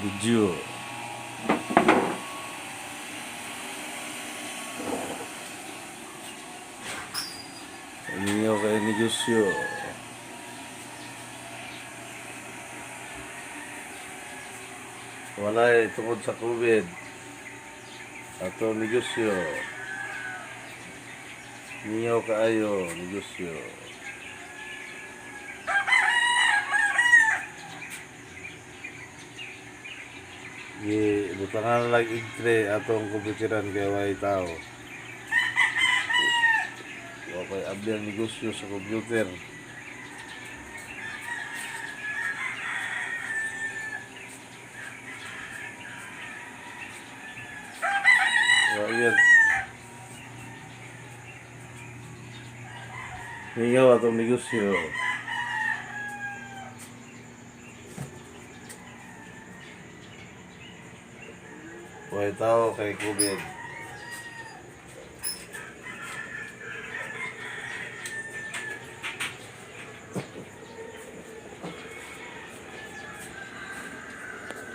video. Inyo kay negosyo. Walay tungod sa COVID. Ato negosyo. Inyo kaayo negosyo. Butangan lang igtre atong komputiran kay way tao. Okay, abdi ang negosyo sa computer. Ayan. Hingaw atong negosyo. Way tao kay COVID.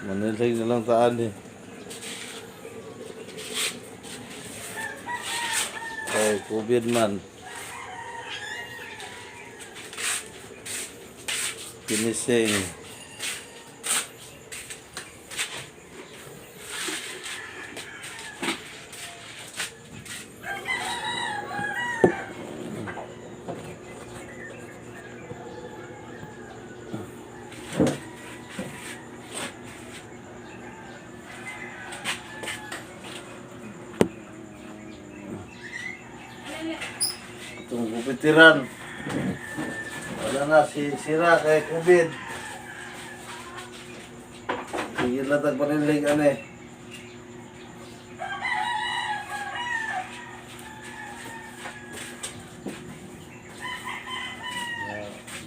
Manilig na lang taan eh. Kay COVID man. Finishing. Itong kupitiran. Wala na si sira kay COVID. Higit lang tagpanilig ane.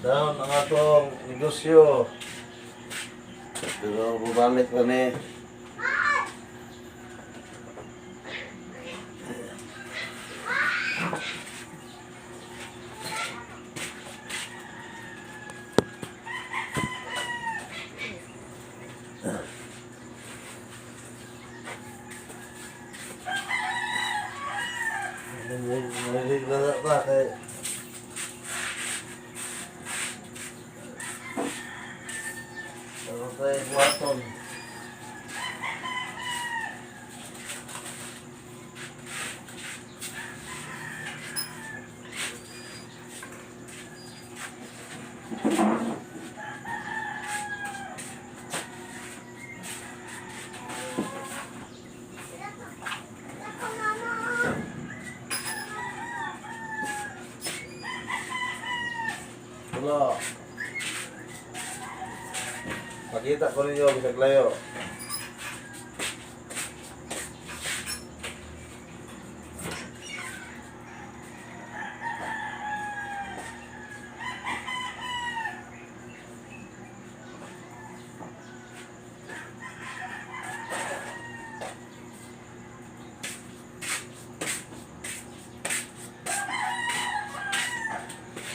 Down ang atong negosyo. Pero bubalik na ni. Mahilig na ba kay ano tayo buhaton. Hello. Pakita ko ninyo bisag layo.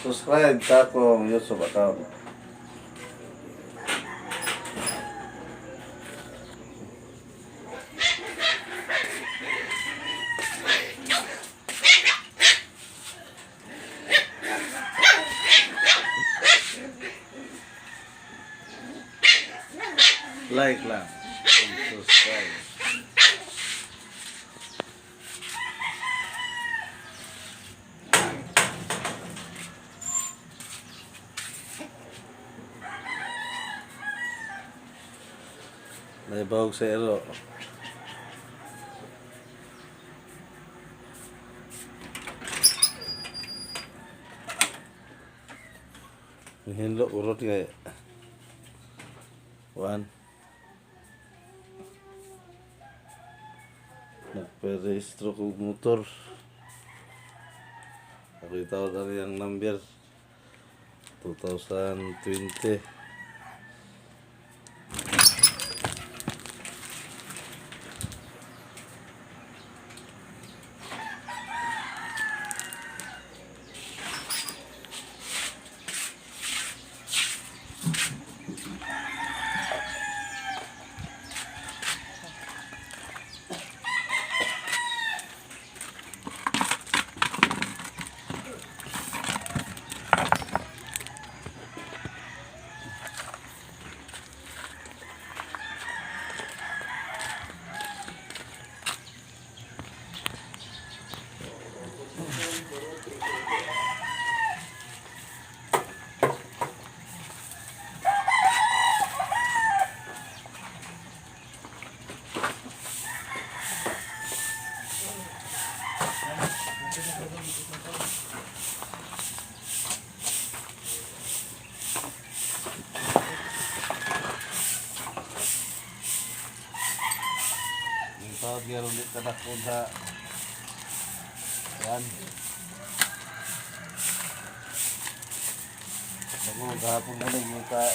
Subscribe sa akong YouTube account. Like lang. Subscribe. Naibawag sa ero. Hinlo urot kay Juan. Nagperehistro ko motor. Ako tawag na rin ang number 2020. Tawag nga rin ulit kadakon sa yan. Bago gahapon mo na yung ka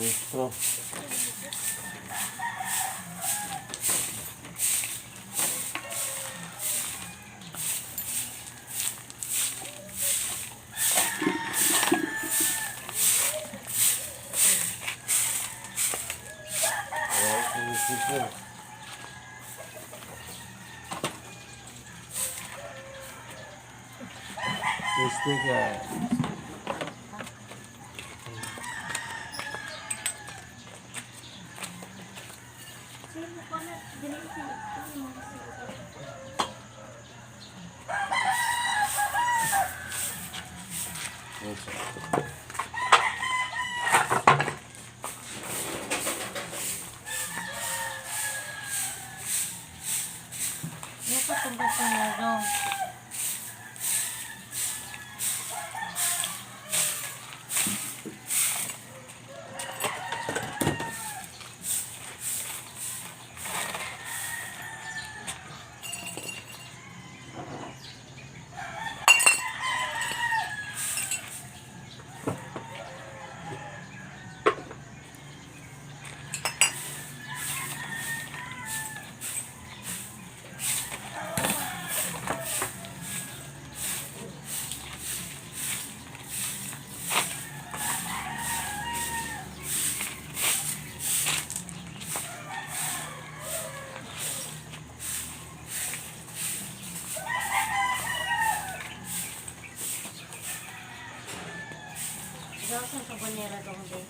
restro. Restro. Restro ka. Ito tungkol sa mga Ikaw sa kabonera dong din.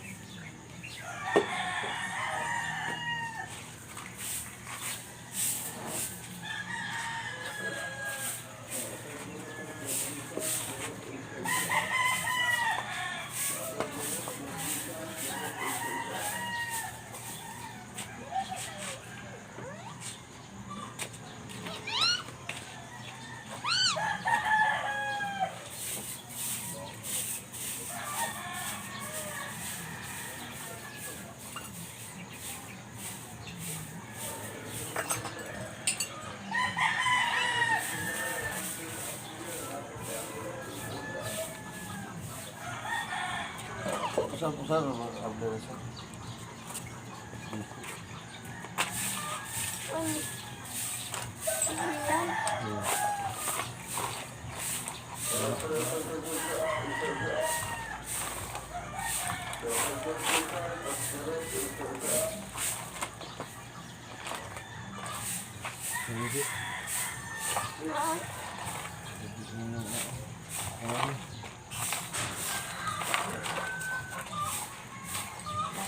Pusat-pusat apa rasa?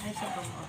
Dahil sa bumot.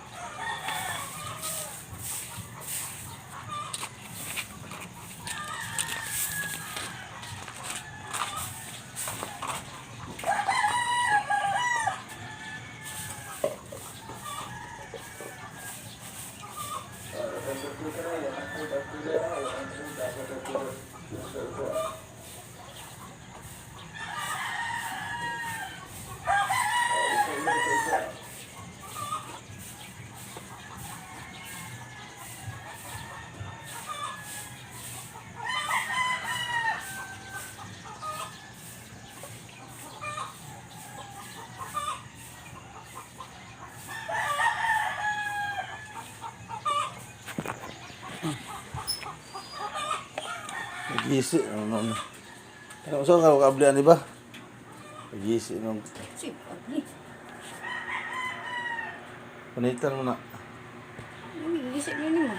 Gisi, ano. Ano so kalau kablian di ba? Gisi nung Sip, agli. panitan mo na. Ini isip niyo mo.